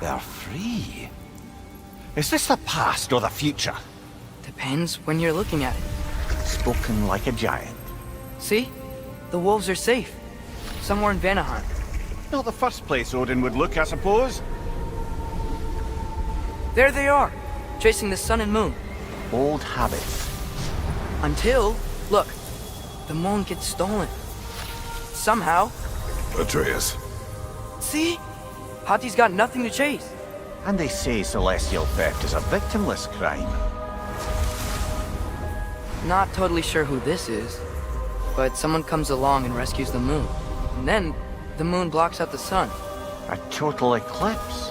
They're free. Is this the past or the future? Depends when you're looking at it. Spoken like a giant. See? The wolves are safe. Somewhere in Vanaheim. Not the first place Odin would look, I suppose. There they are, chasing the sun and moon. Old habits. Until, look, the moon gets stolen. Somehow. Atreus. See? Hati's got nothing to chase. And they say celestial theft is a victimless crime. Not totally sure who this is, but someone comes along and rescues the moon. And then, the moon blocks out the sun. A total eclipse.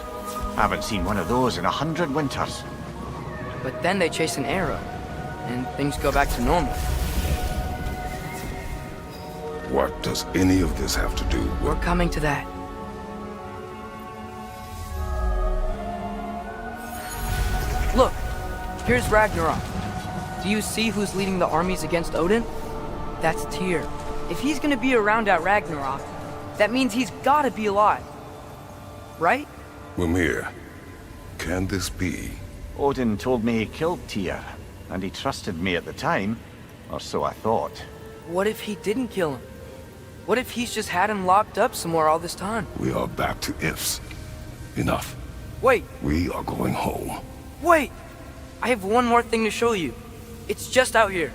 Haven't seen one of those in 100 winters. But then they chase an arrow, and things go back to normal. What does any of this have to do with... We're coming to that. Look, here's Ragnarok. Do you see who's leading the armies against Odin? That's Tyr. If he's gonna be around at Ragnarok, that means he's gotta be alive. Right? Mimir, can this be? Odin told me he killed Tyr, and he trusted me at the time, or so I thought. What if he didn't kill him? What if he's just had him locked up somewhere all this time? We are back to ifs. Enough. Wait, We are going home. wait! I have one more thing to show you. It's just out here.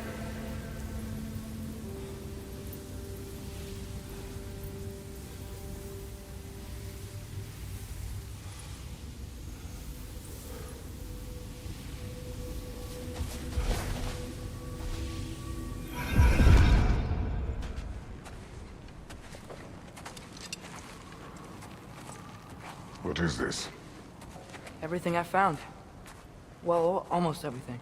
What is this? Everything I found. Well, almost everything.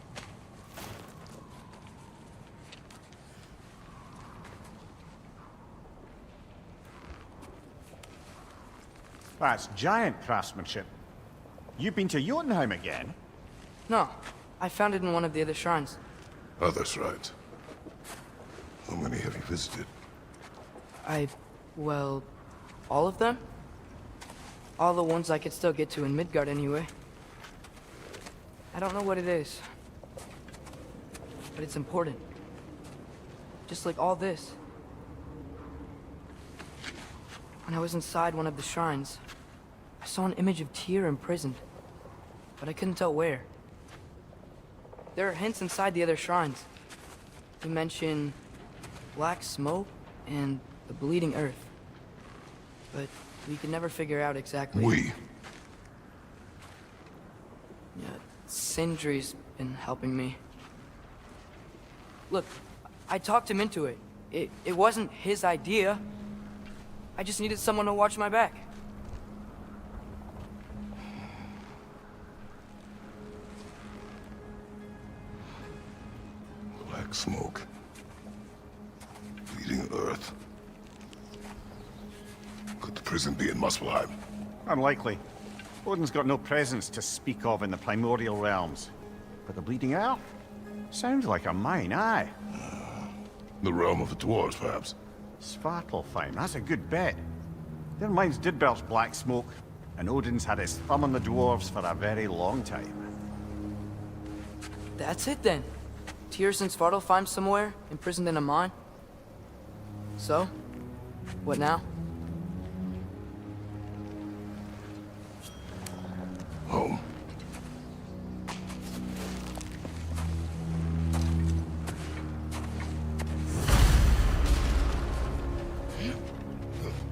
That's giant craftsmanship. You've been to Jotunheim again? No, I found it in one of the other shrines. Other shrines. How many have you visited? Well, all of them? All the ones I could still get to in Midgard anyway. I don't know what it is, but it's important. Just like all this. When I was inside one of the shrines, I saw an image of Tyr imprisoned, but I couldn't tell where. There are hints inside the other shrines. They mention black smoke and the bleeding earth, but we could never figure out exactly. Yeah, Sindri's been helping me. Look, I talked him into it. It wasn't his idea. I just needed someone to watch my back. Black smoke. Bleeding earth. Could the prison be in Muspelheim? Unlikely. Odin's got no presence to speak of in the primordial realms. But the Bleeding Earth? Sounds like a mine, aye. The realm of the dwarves, perhaps. Svartalfheim, that's a good bet. Their mines did belch black smoke, and Odin's had his thumb on the dwarves for a very long time. That's it then. Tyr's in Svartalfheim somewhere, imprisoned in a mine. So, what now? Home.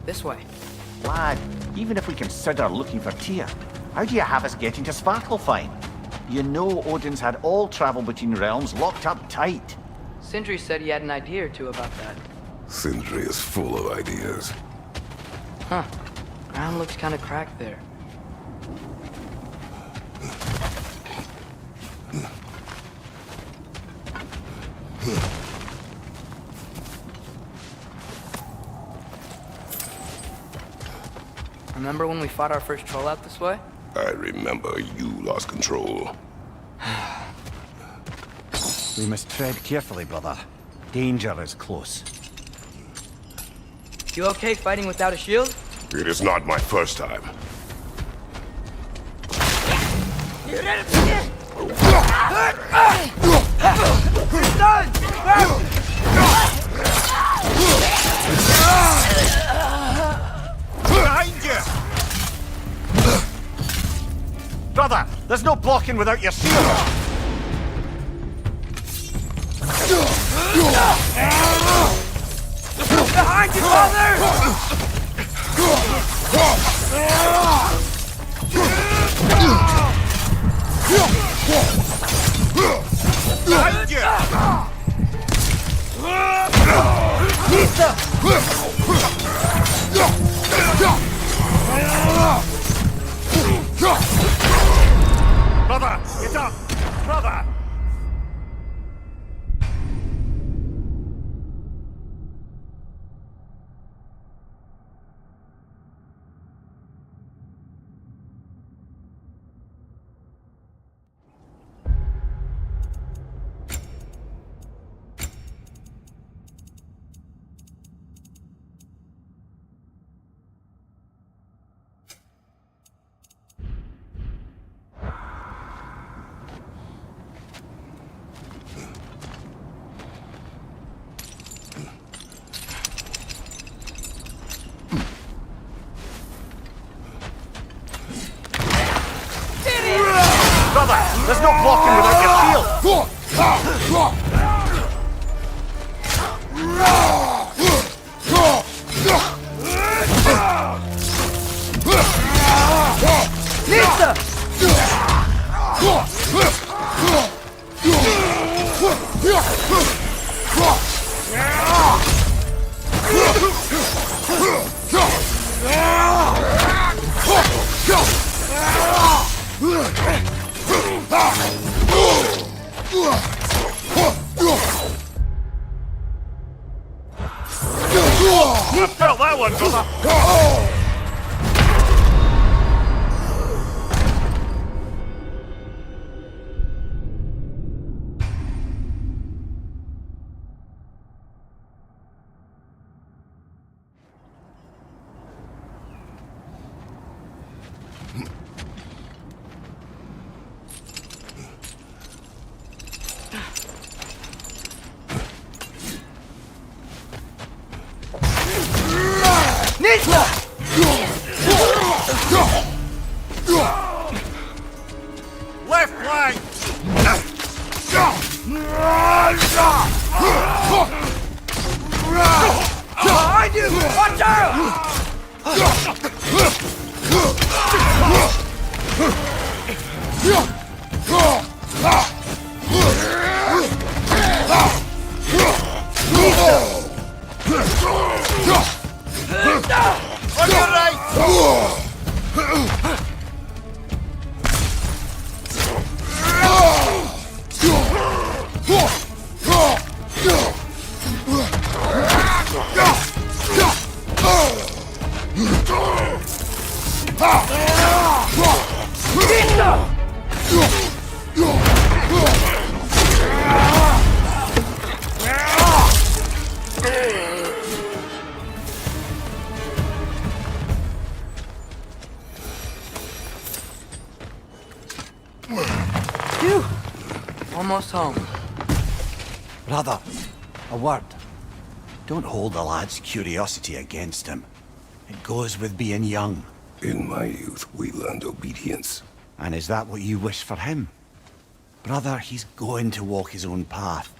This way. Lad, even if we consider looking for Tyr, how do you have us getting to Svartalfheim? You know Odin's had all travel between realms locked up tight. Sindri said he had an idea or two about that. Sindri is full of ideas. Huh. Ground looks kind of cracked there. Remember when we fought our first troll out this way? I remember you lost control. We must tread carefully, brother. Danger is close. You okay fighting without a shield? It is not my first time. Behind you! Brother, there's no blocking without your shield! Behind you, father! Behind you! Pizza! Brother, get up! Brother! Brother, there's no blocking without your shield! Pizza! I felt that one, brother! Pizza! Left flank! Behind you! Watch out! On your right! Phew! Almost home. Brother, a word. Don't hold the lad's curiosity against him. It goes with being young. In my youth, we learned obedience. And is that what you wish for him? Brother, he's going to walk his own path.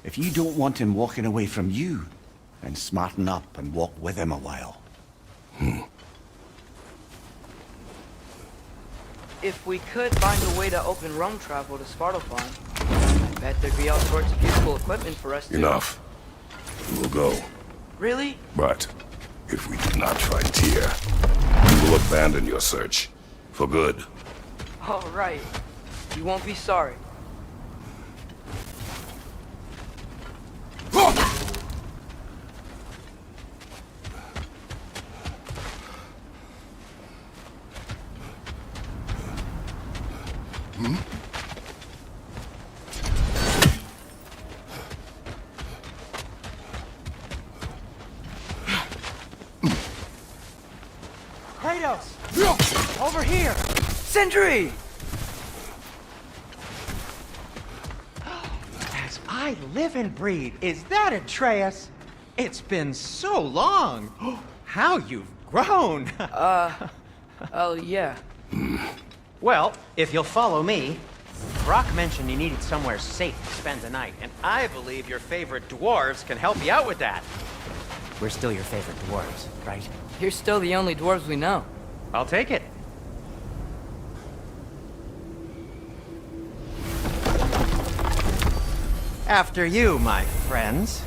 If you don't want him walking away from you, then smarten up and walk with him a while. If we could find a way to open roam travel to Svartalfheim, I bet there'd be all sorts of useful equipment for us to... Enough. We will go. Really? But if we do not find Tyr, we will abandon your search. For good. All right. You won't be sorry. Kratos! Over here! Sentry! I live and breathe. Is that Atreus? It's been so long. How you've grown. Oh, yeah. Well, if you'll follow me, Brock mentioned you needed somewhere safe to spend the night, and I believe your favorite dwarves can help you out with that. We're still your favorite dwarves, right? You're still the only dwarves we know. I'll take it. After you, my friends.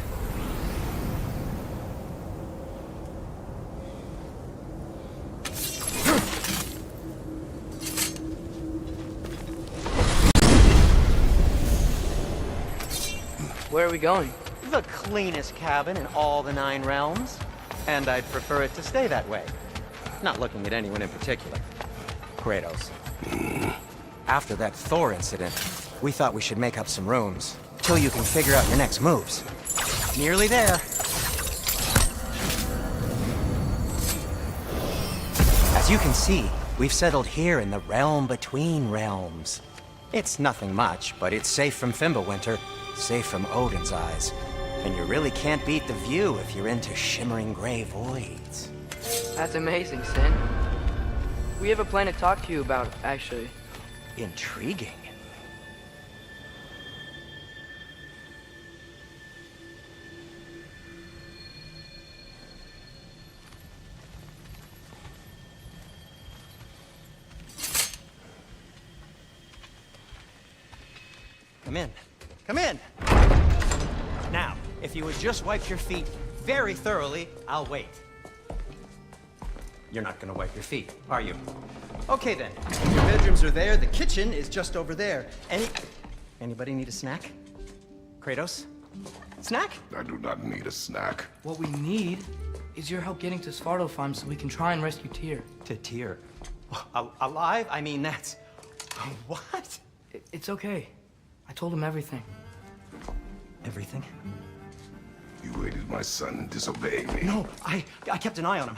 Where are we going? The cleanest cabin in all the 9 realms. And I'd prefer it to stay that way. Not looking at anyone in particular. Kratos. After that Thor incident, we thought we should make up some rooms. Till you can figure out your next moves. Nearly there. As you can see, we've settled here in the realm between realms. It's nothing much, but it's safe from Fimbulwinter, safe from Odin's eyes. And you really can't beat the view if you're into shimmering gray voids. That's amazing, Sin. We have a plan to talk to you about, actually. Intriguing. Come in. Come in! Now, if you would just wipe your feet very thoroughly, I'll wait. You're not gonna wipe your feet, are you? Okay then. Your bedrooms are there, the kitchen is just over there. Anybody need a snack? Kratos? Snack? I do not need a snack. What we need is your help getting to Svartalfheim so we can try and rescue Tyr. To Tyr. Alive? I mean, that's... What? It's okay. I told him everything. Everything? You aided my son in disobeying me. No, I kept an eye on him.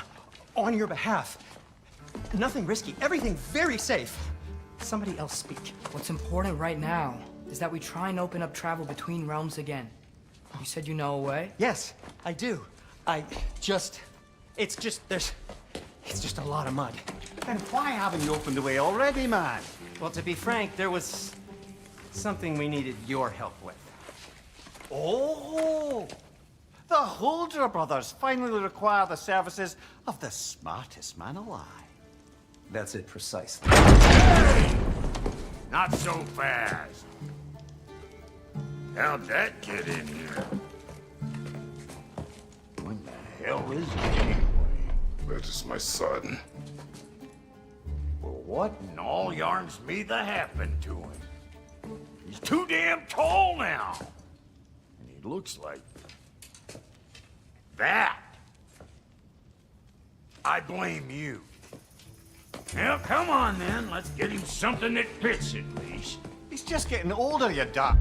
On your behalf. Nothing risky. Everything very safe. Somebody else speak. What's important right now is that we try and open up travel between realms again. You said you know a way? Yes, I do. It's just a lot of mud. Then why haven't you opened the way already, man? Well, to be frank, there was something we needed your help with. Oh! The Holder brothers finally require the services of the smartest man alive. That's it precisely. Not so fast. How'd that get in here? What the hell is it anyway? That is my son. Well, what in all yarns me that happened to him? He's too damn tall now. And he looks like... that. I blame you. Well, come on then. Let's get him something that fits at least. He's just getting older, you duck.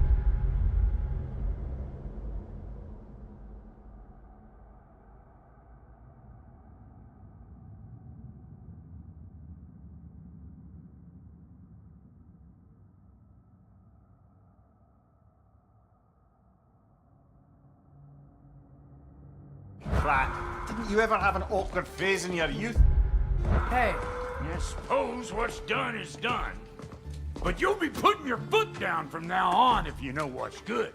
Rat, didn't you ever have an awkward phase in your youth? Hey, I suppose what's done is done. But you'll be putting your foot down from now on if you know what's good.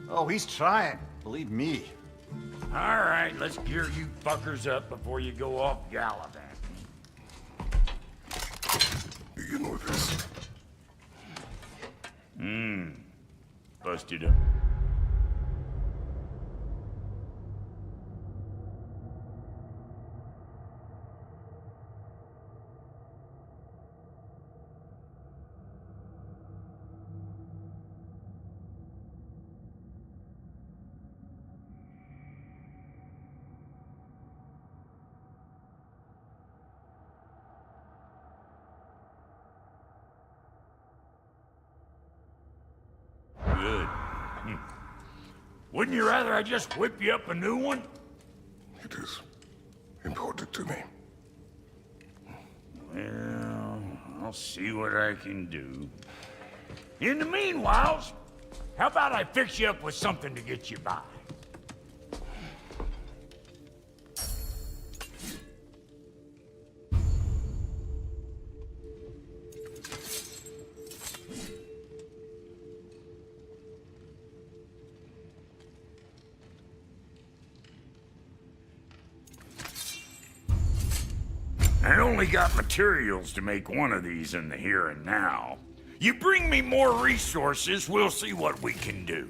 Oh, he's trying. Believe me. All right, let's gear you fuckers up before you go off gallivanting. Do you know this? Busted up. Good. Wouldn't you rather I just whip you up a new one? It is important to me. Well, I'll see what I can do. In the meanwhile, How about I fix you up with something to get you by? I only got materials to make one of these in the here and now. You bring me more resources, we'll see what we can do.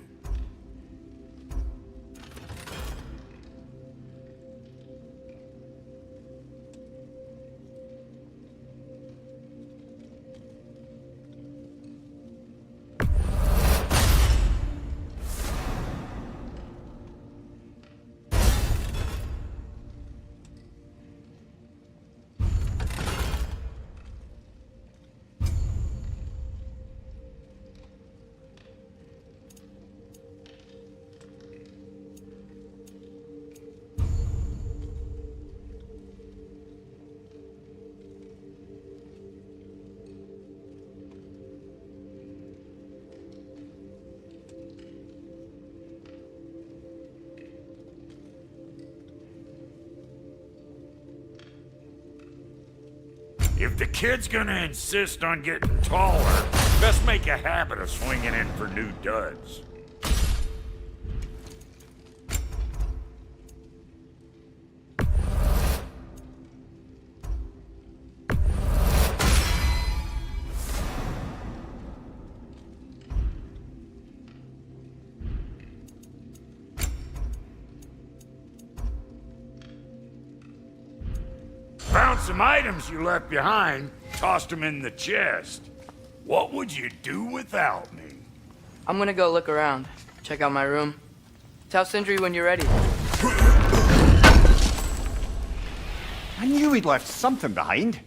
If the kid's gonna insist on getting taller, best make a habit of swinging in for new duds. Found some items you left behind, tossed them in the chest. What would you do without me? I'm gonna go look around, check out my room. Tell Sindri when you're ready. I knew he'd left something behind.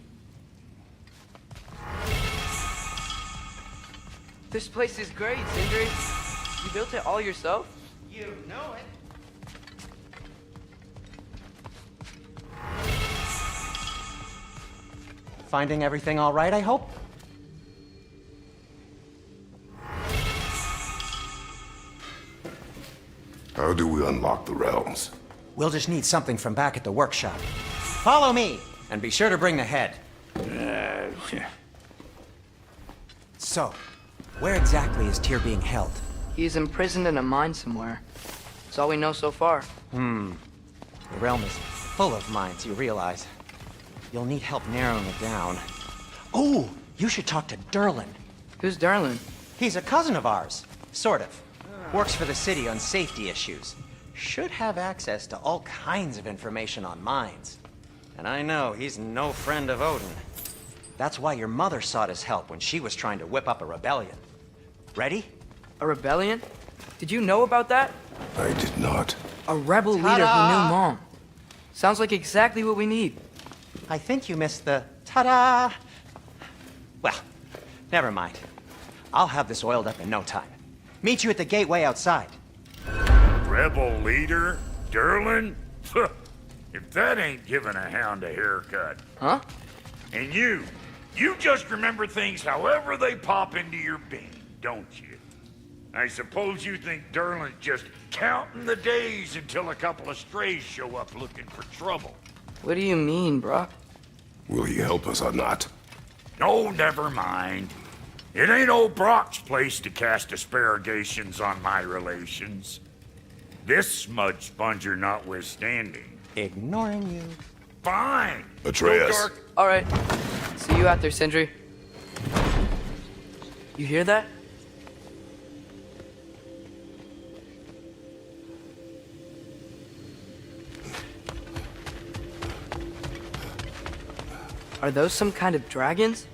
This place is great, Sindri. You built it all yourself? You know it. Finding everything all right, I hope? How do we unlock the realms? We'll just need something from back at the workshop. Follow me, and be sure to bring the head. So, where exactly is Tyr being held? He's imprisoned in a mine somewhere. That's all we know so far. The realm is full of mines, you realize. You'll need help narrowing it down. Oh, you should talk to Derlin. Who's Darlin? He's a cousin of ours, sort of. Works for the city on safety issues. Should have access to all kinds of information on mines. And I know he's no friend of Odin. That's why your mother sought his help when she was trying to whip up a rebellion. Ready? A rebellion? Did you know about that? I did not. A rebel leader who Ta-da! knew Mom. Sounds like exactly what we need. I think you missed the ta-da. Well, never mind. I'll have this oiled up in no time. Meet you at the gateway outside. Rebel leader? Derlin? If that ain't giving a hound a haircut. Huh? And you just remember things however they pop into your bean, don't you? I suppose you think Derlin's just counting the days until a couple of strays show up looking for trouble. What do you mean, Brock? Will he help us or not? Oh, never mind. It ain't old Brock's place to cast asparagations on my relations. This smudge sponger notwithstanding. Ignoring you. Fine. Atreus. No dark- All right. See you out there, Sindri. You hear that? Are those some kind of dragons?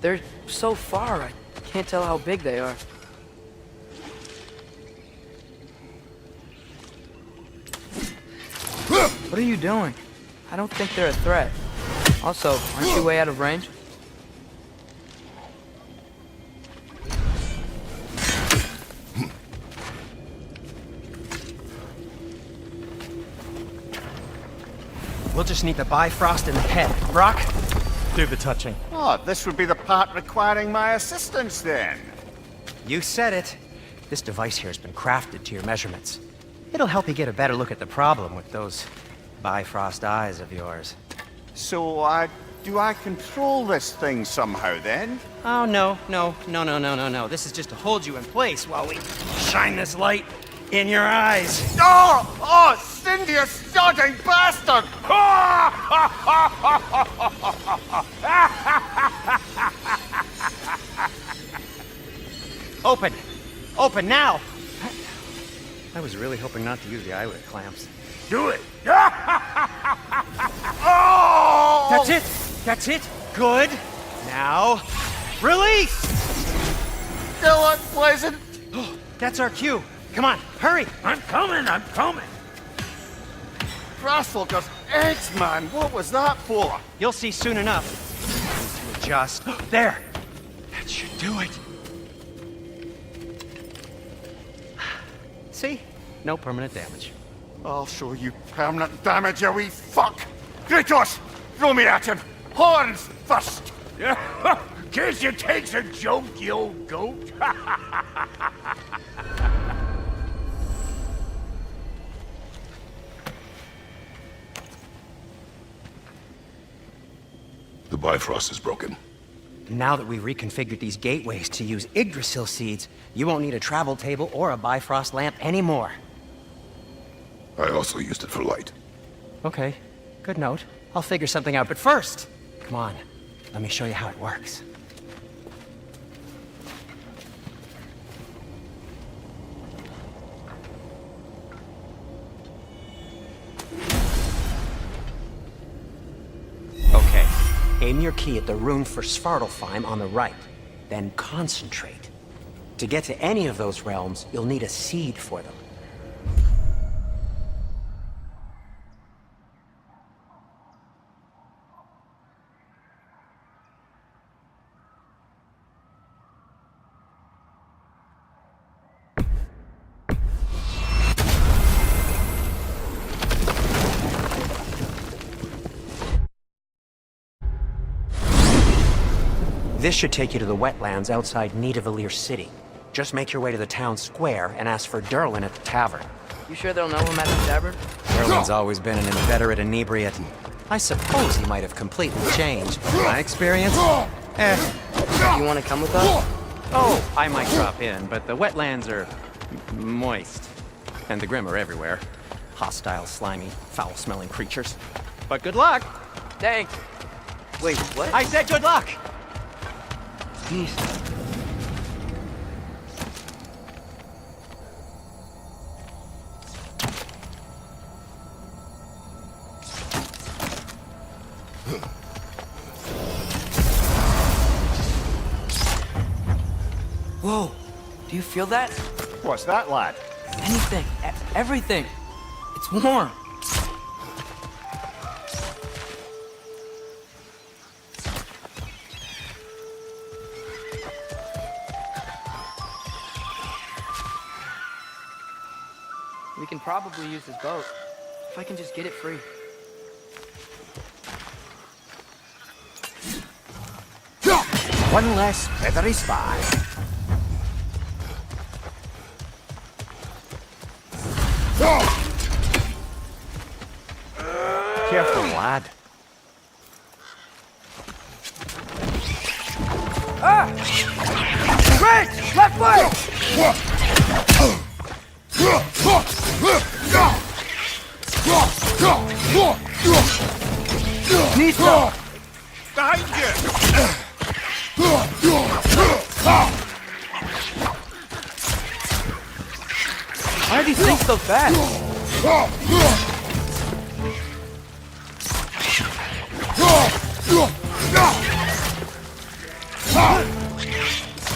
They're so far, I can't tell how big they are. What are you doing? I don't think they're a threat. Also, aren't you way out of range? We'll just need the Bifrost in the head. Brock, do the touching. Oh, this would be the part requiring my assistance then. You said it. This device here has been crafted to your measurements. It'll help you get a better look at the problem with those Bifrost eyes of yours. So, do I control this thing somehow then? Oh, no. This is just to hold you in place while we shine this light in your eyes. Oh! Oh, Cindy, you sodding bastard! Open! Open now! I was really hoping not to use the eyelid clamps. Do it! Oh! That's it! That's it! Good! Now, release! Still unpleasant. That's our cue. Come on, hurry! I'm coming! Grasshopper's eggs, man. What was that for? You'll see soon enough. Need to adjust. There! That should do it. See? No permanent damage. I'll show you permanent damage, you wee fuck. Kratos, throw me at him. Horns first. Guess you takes a joke, you old goat. The Bifrost is broken. Now that we've reconfigured these gateways to use Yggdrasil seeds, you won't need a travel table or a Bifrost lamp anymore. I also used it for light. Okay, good note. I'll figure something out, but first, come on, let me show you how it works. Okay, aim your key at the rune for Svartalfheim on the right, then concentrate. To get to any of those realms, you'll need a seed for them. This should take you to the wetlands outside Nidavellir City. Just make your way to the town square and ask for Derlin at the tavern. You sure they'll know him at the tavern? Derlin's always been an inveterate inebriate. I suppose he might have completely changed, but in my experience, You want to come with us? Oh, I might drop in, but the wetlands are moist. And the Grim are everywhere. Hostile, slimy, foul-smelling creatures. But good luck! Thanks. Wait, what? I said good luck! Jeez. Whoa, do you feel that? What's that, lad? Anything, everything. It's warm. We can probably use this boat, if I can just get it free. One less feathery spy. Careful, lad. Rich! Left foot! Nista! Behind you! Why are these things so fast?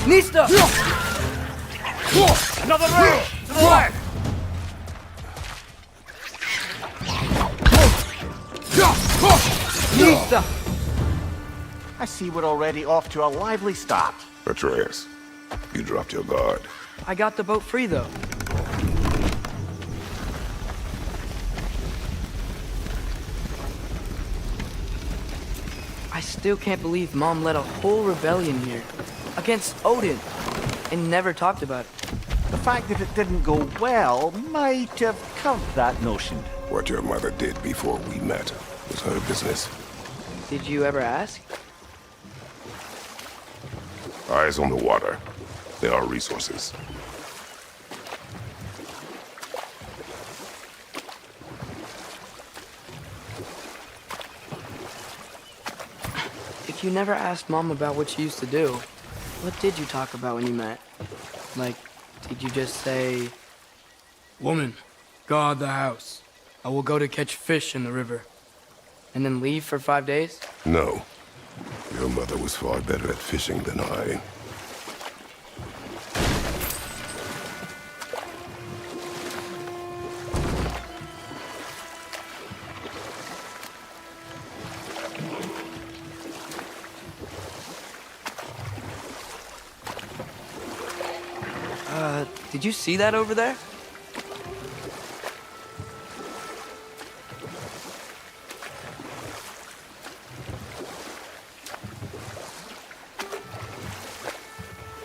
Nista! Another round! To the left! Nista! I see we're already off to a lively start. Atreus, you dropped your guard. I got the boat free, though. I still can't believe Mom led a whole rebellion here. Against Odin. And never talked about it. The fact that it didn't go well might have curbed that notion. What your mother did before we met was her business. Did you ever ask? Eyes on the water. There are resources. If you never asked Mom about what she used to do, what did you talk about when you met? Like, did you just say, "Woman, guard the house. I will go to catch fish in the river," and then leave for 5 days? No. Your mother was far better at fishing than I. Did you see that over there?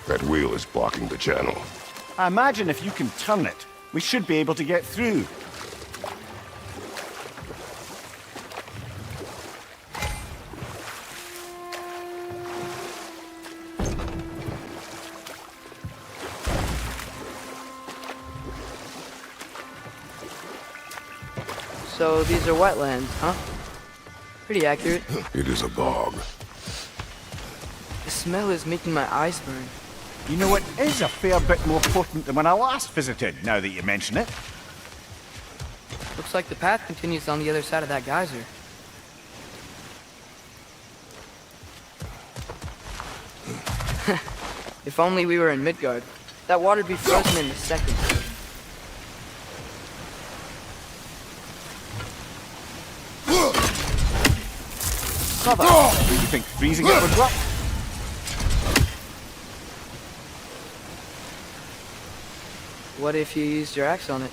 That wheel is blocking the channel. I imagine if you can turn it, we should be able to get through. So these are wetlands, huh? Pretty accurate. It is a bog. The smell is making my eyes burn. You know, it is a fair bit more potent than when I last visited, now that you mention it. Looks like the path continues on the other side of that geyser. If only we were in Midgard. That water'd be frozen in a second. Brother, do you think freezing it would work? What if you used your axe on it?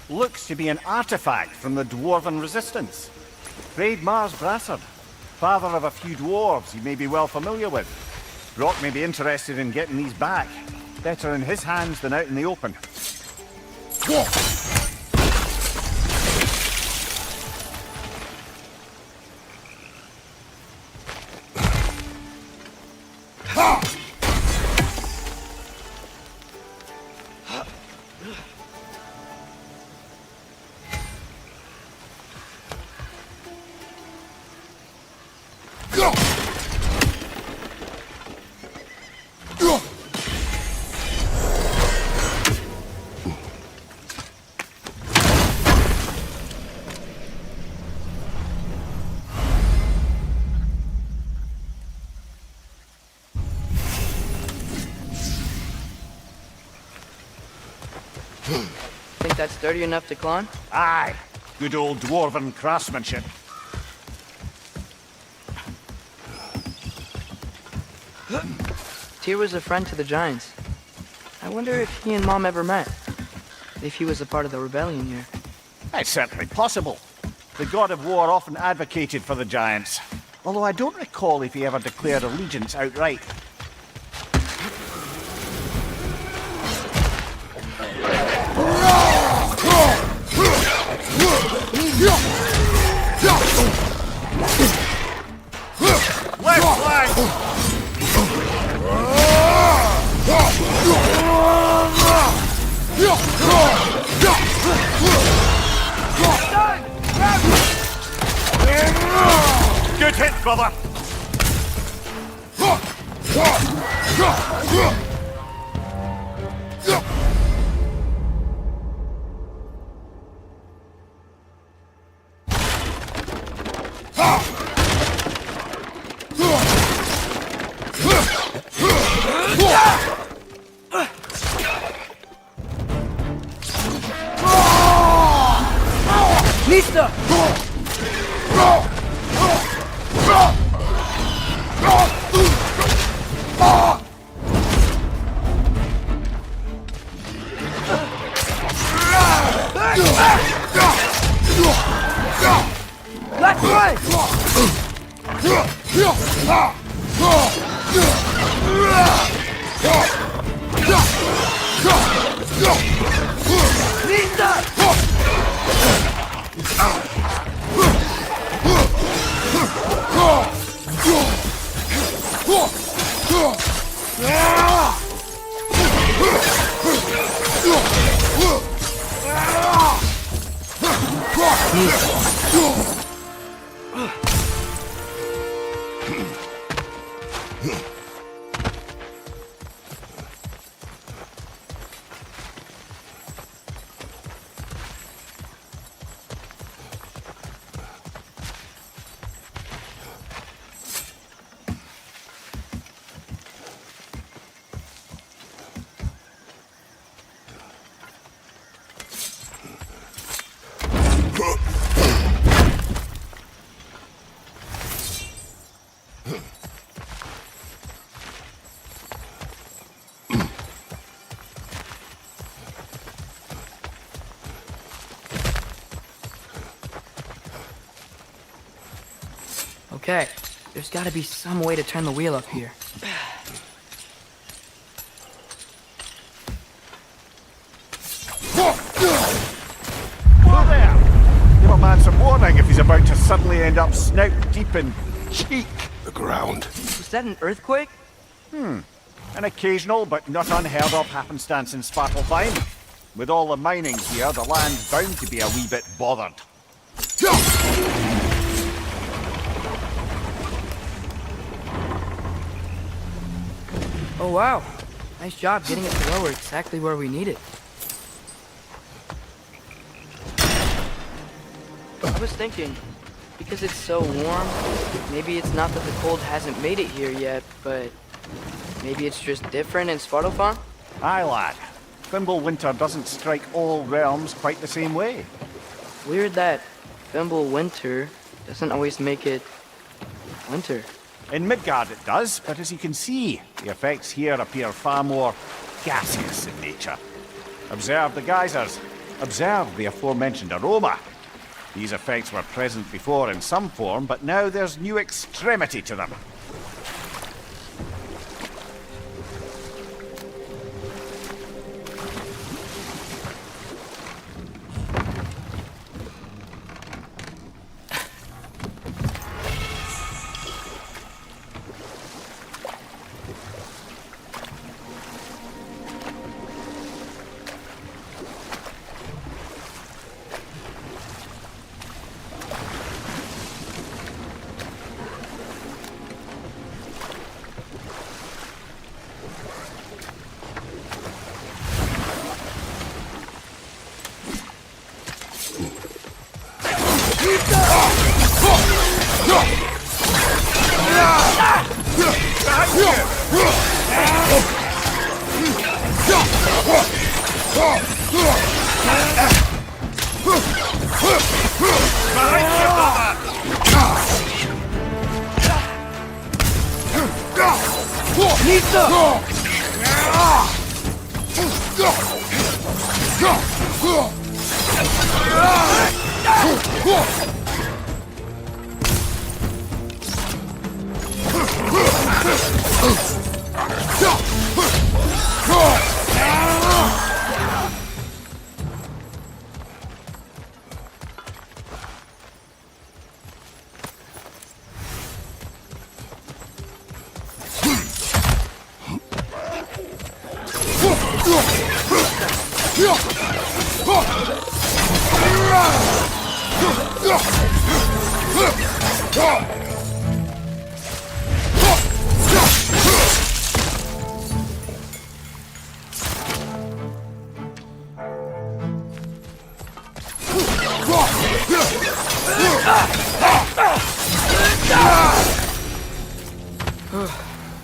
Looks to be an artifact from the Dwarven Resistance. Raid Mars Brassard, father of a few dwarves you may be well familiar with. Brock may be interested in getting these back. Better in his hands than out in the open. Think that's sturdy enough to climb? Aye, good old Dwarven craftsmanship. Tyr was a friend to the Giants. I wonder if he and Mom ever met. If he was a part of the rebellion here. It's certainly possible. The god of war often advocated for the Giants. Although I don't recall if he ever declared allegiance outright. hit, brother! Lista! Left way! Okay, there's gotta be some way to turn the wheel up here. Whoa there! Give a man some warning if he's about to suddenly end up snout deep in cheek. The ground. Was that an earthquake? An occasional but not unheard of happenstance in Svartalfheim. With all the mining here, the land's bound to be a wee bit bothered. Oh wow, nice job getting it to lower exactly where we need it. I was thinking, because it's so warm, maybe it's not that the cold hasn't made it here yet, but maybe it's just different in Svartalfheim? Aye, lad. Fimble winter doesn't strike all realms quite the same way. Weird that Fimble winter doesn't always make it winter. In Midgard it does, but as you can see, the effects here appear far more gaseous in nature. Observe the geysers. Observe the aforementioned aroma. These effects were present before in some form, but now there's new extremity to them.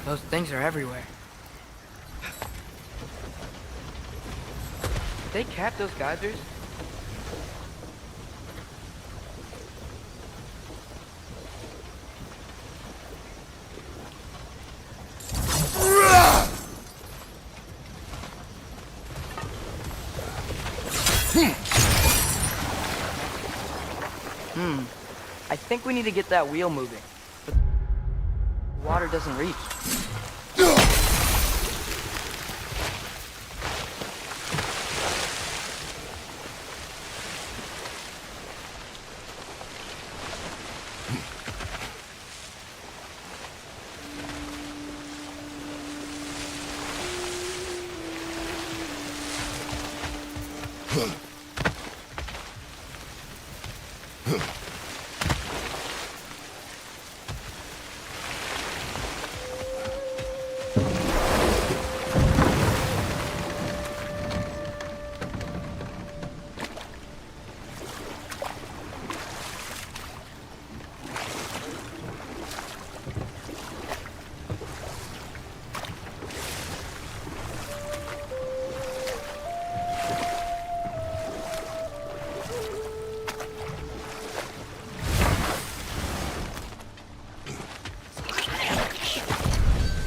Those things are everywhere. Did they cap those geysers? I think we need to get that wheel moving. But the water doesn't reach.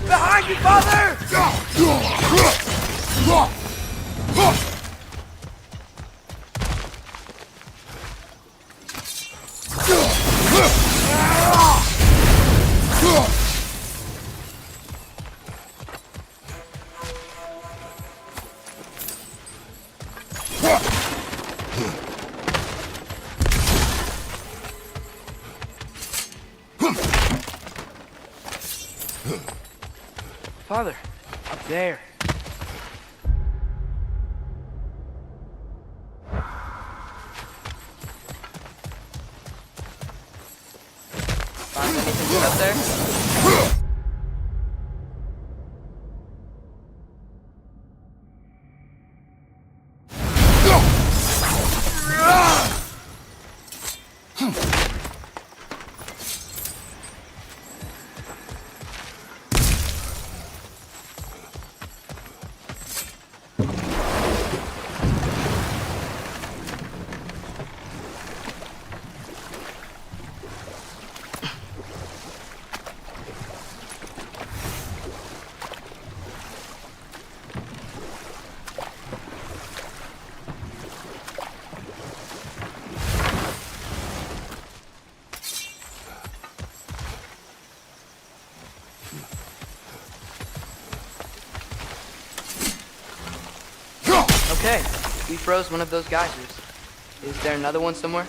Behind you, father! Father, up there. Find anything good up there? Okay, we froze one of those geysers. Is there another one somewhere?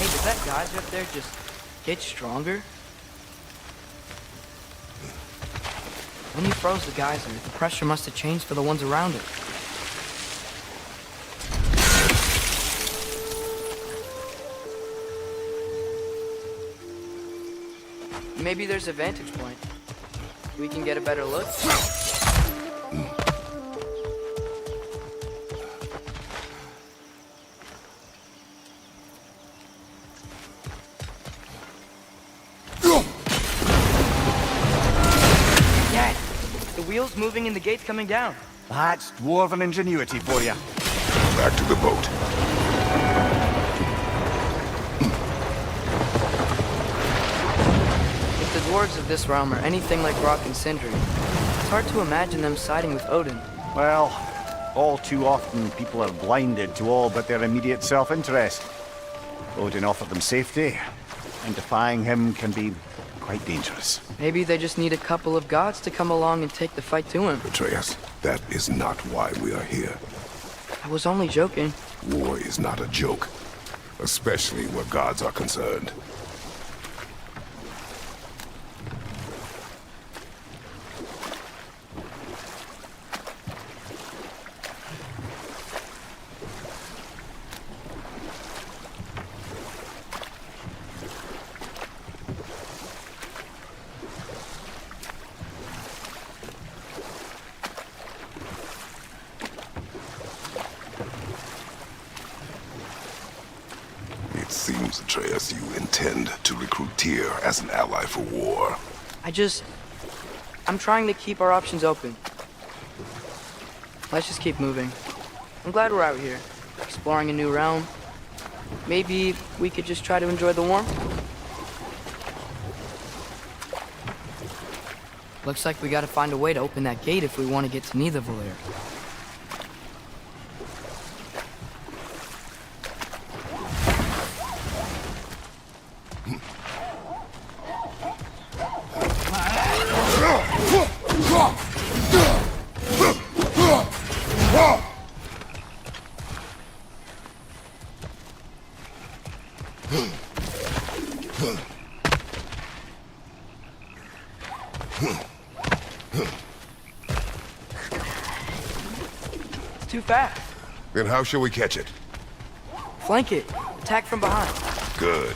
Hey, did that geyser up there just get stronger? When you froze the geyser, the pressure must have changed for the ones around it. Maybe there's a vantage point. We can get a better look. wheels moving and the gates coming down. That's dwarven ingenuity for you. Back to the boat. If the dwarves of this realm are anything like Rock and Sindri, it's hard to imagine them siding with Odin. Well, all too often people are blinded to all but their immediate self-interest. Odin offered them safety, and defying him can be quite dangerous. Maybe they just need a couple of gods to come along and take the fight to him. Atreus, that is not why we are here. I was only joking. War is not a joke, especially where gods are concerned. It seems, Atreus, you intend to recruit Tyr as an ally for war. I'm trying to keep our options open. Let's just keep moving. I'm glad we're out here, exploring a new realm. Maybe we could just try to enjoy the warmth? Looks like we gotta find a way to open that gate if we want to get to Nidavellir. It's too fast. Then how shall we catch it? Flank it. Attack from behind. Good.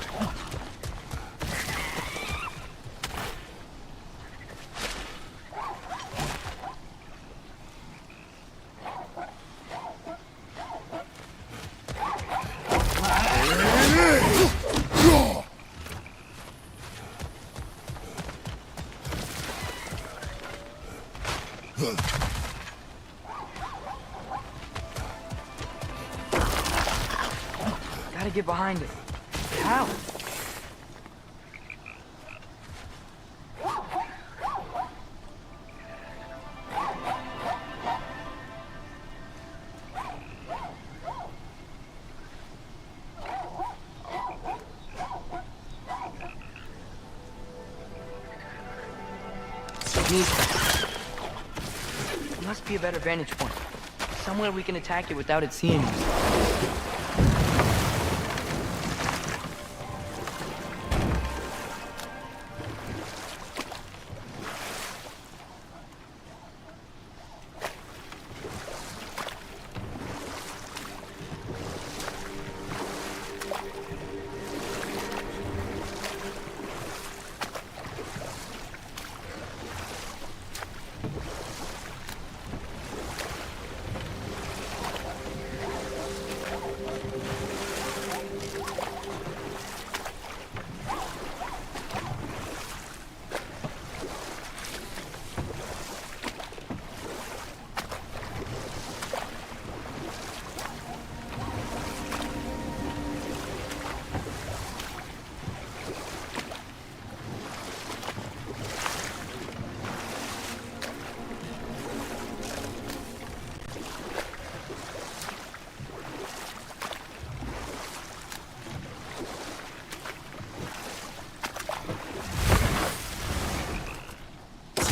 Gotta get behind it. How? There must be a better vantage point. Somewhere we can attack it without it seeing us.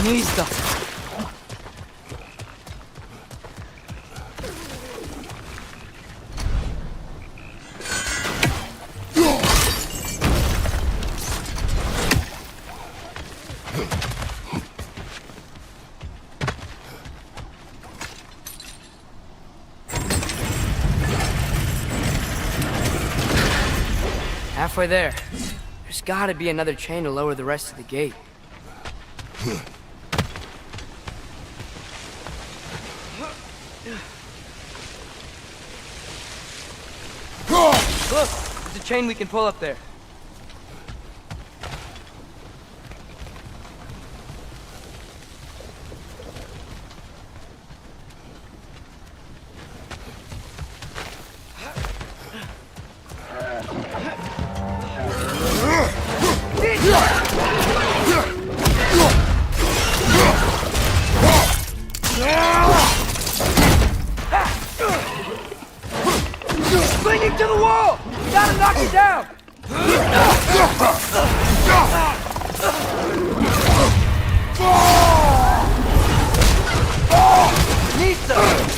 Gnista. Halfway there. There's gotta be another chain to lower the rest of the gate. Look! There's a chain we can pull up there. to the wall! You gotta knock it down! Need some!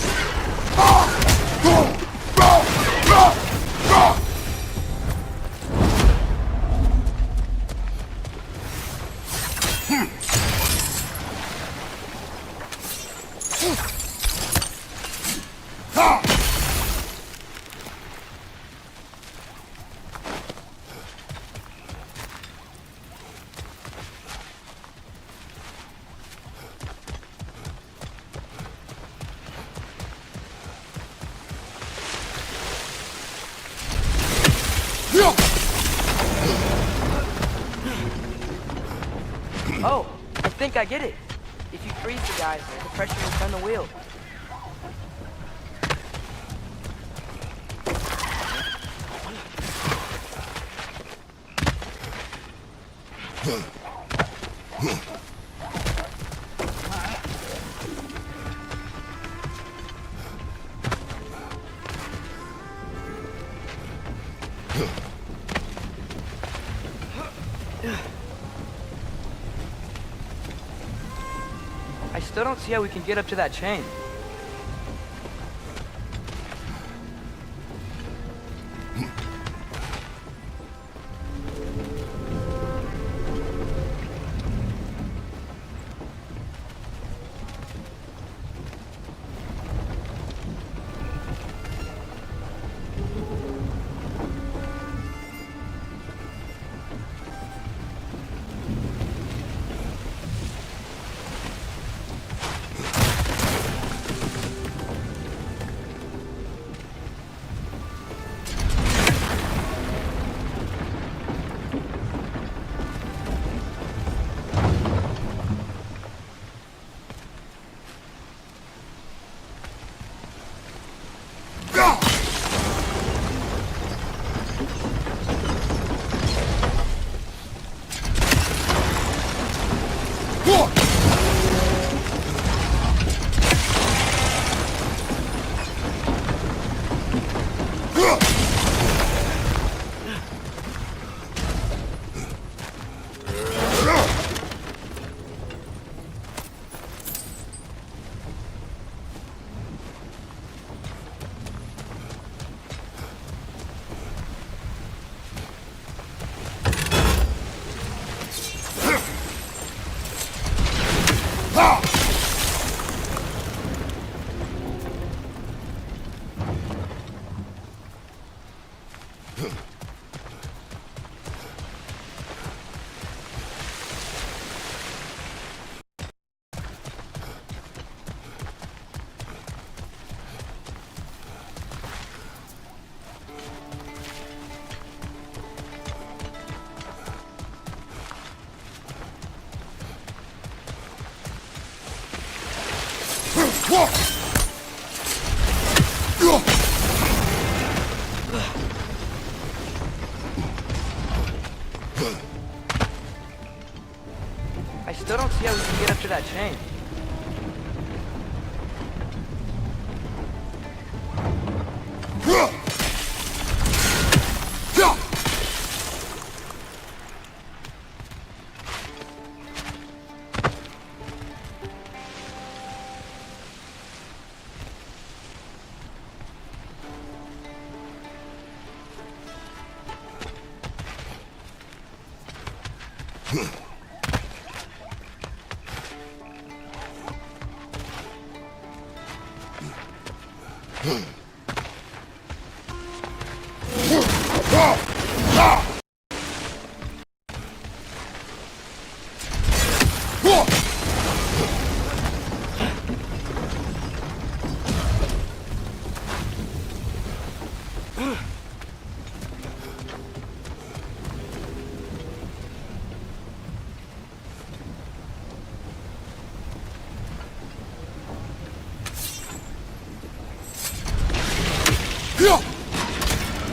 Oh, I think I get it. If you freeze the guys, the pressure will turn the wheel. I still don't see how we can get up to that chain. I still don't see how we can get up to that chain.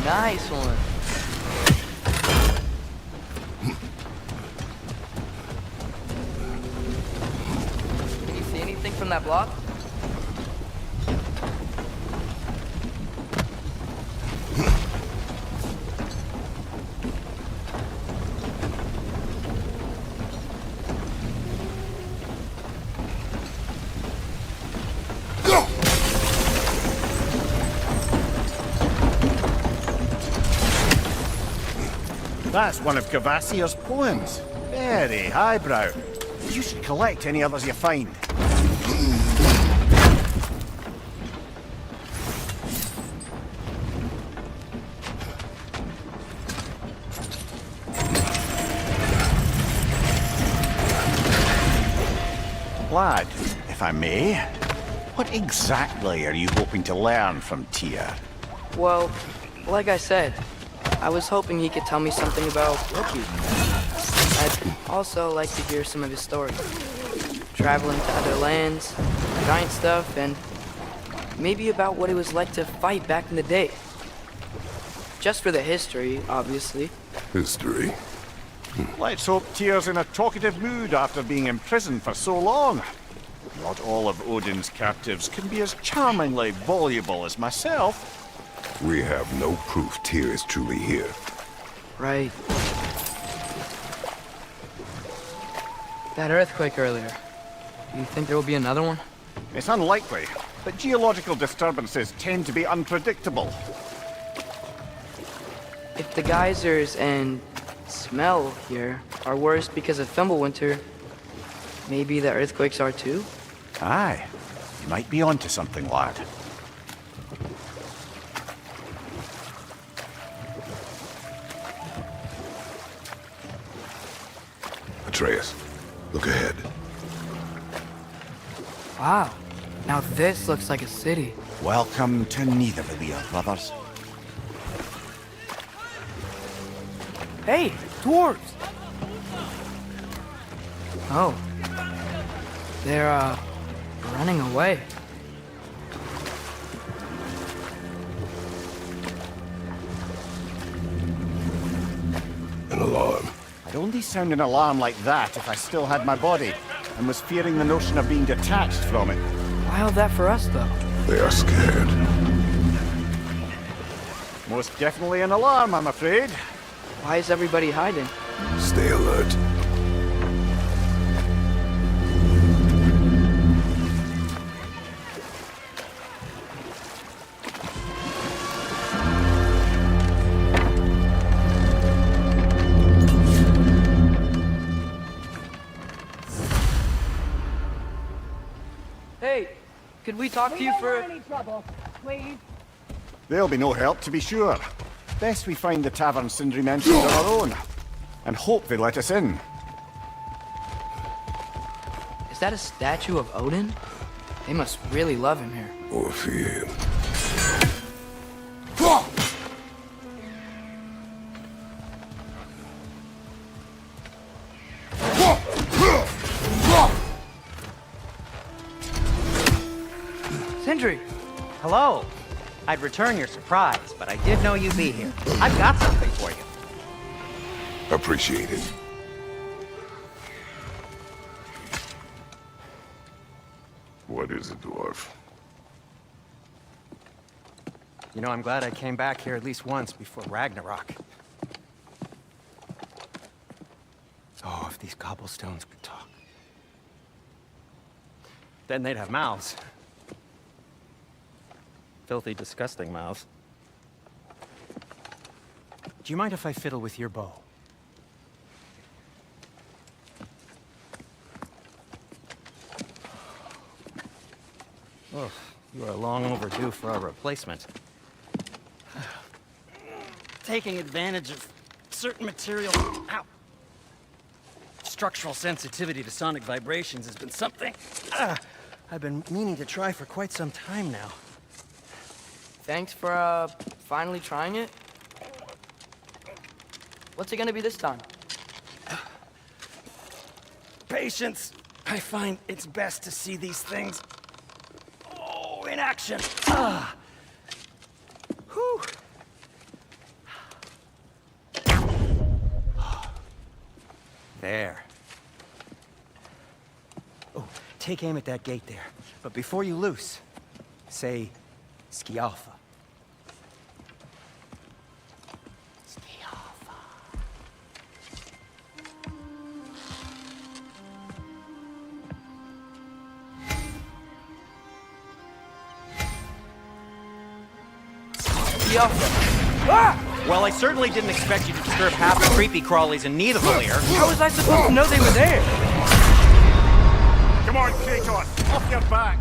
Nice one. Can you see anything from that block? That's one of Cavassier's poems. Very highbrow. You should collect any others you find. Lad, if I may, what exactly are you hoping to learn from Tyr? Well, like I said, I was hoping he could tell me something about Loki. I'd also like to hear some of his stories. Traveling to other lands, giant stuff, and maybe about what it was like to fight back in the day. Just for the history, obviously. History? Let's hope Tyr's in a talkative mood after being imprisoned for so long. Not all of Odin's captives can be as charmingly voluble as myself. We have no proof Tyr is truly here. Right. That earthquake earlier. Do you think there will be another one? It's unlikely, but geological disturbances tend to be unpredictable. If the geysers and smell here are worse because of Fimbulwinter, maybe the earthquakes are too? Aye, you might be onto something, lad. Atreus, look ahead. Wow. Now this looks like a city. Welcome to Nidavellir, brothers. Hey, dwarves! Oh. They're, running away. An alarm. I'd only sound an alarm like that if I still had my body, and was fearing the notion of being detached from it. Why all that for us, though? They are scared. Most definitely an alarm, I'm afraid. Why is everybody hiding? Stay alert. Hey, could we talk to you for... any trouble, please. There'll be no help, to be sure. Best we find the tavern Sindri mentioned on our own, and hope they let us in. Is that a statue of Odin? They must really love him here. Or fear him. Sindri! Hello. I'd return your surprise, but I did know you'd be here. I've got something for you. Appreciate it. What is it, dwarf? You know, I'm glad I came back here at least once before Ragnarok. Oh, if these cobblestones could talk. Then they'd have mouths. Filthy, disgusting mouths. Do you mind if I fiddle with your bow? Oh, you are long overdue for a replacement. Taking advantage of certain material... Ow! Structural sensitivity to sonic vibrations has been something I've been meaning to try for quite some time now. Thanks for, finally trying it. What's it gonna be this time? Patience. I find it's best to see these things in action. Whew. There. Oh, take aim at that gate there. But before you loose, say Skialfa. Skialfa. Skialfa. Ah! Well, I certainly didn't expect you to disturb half the creepy crawlies in Nidavellir. How was I supposed to know they were there? Come on, Kratos, off your back.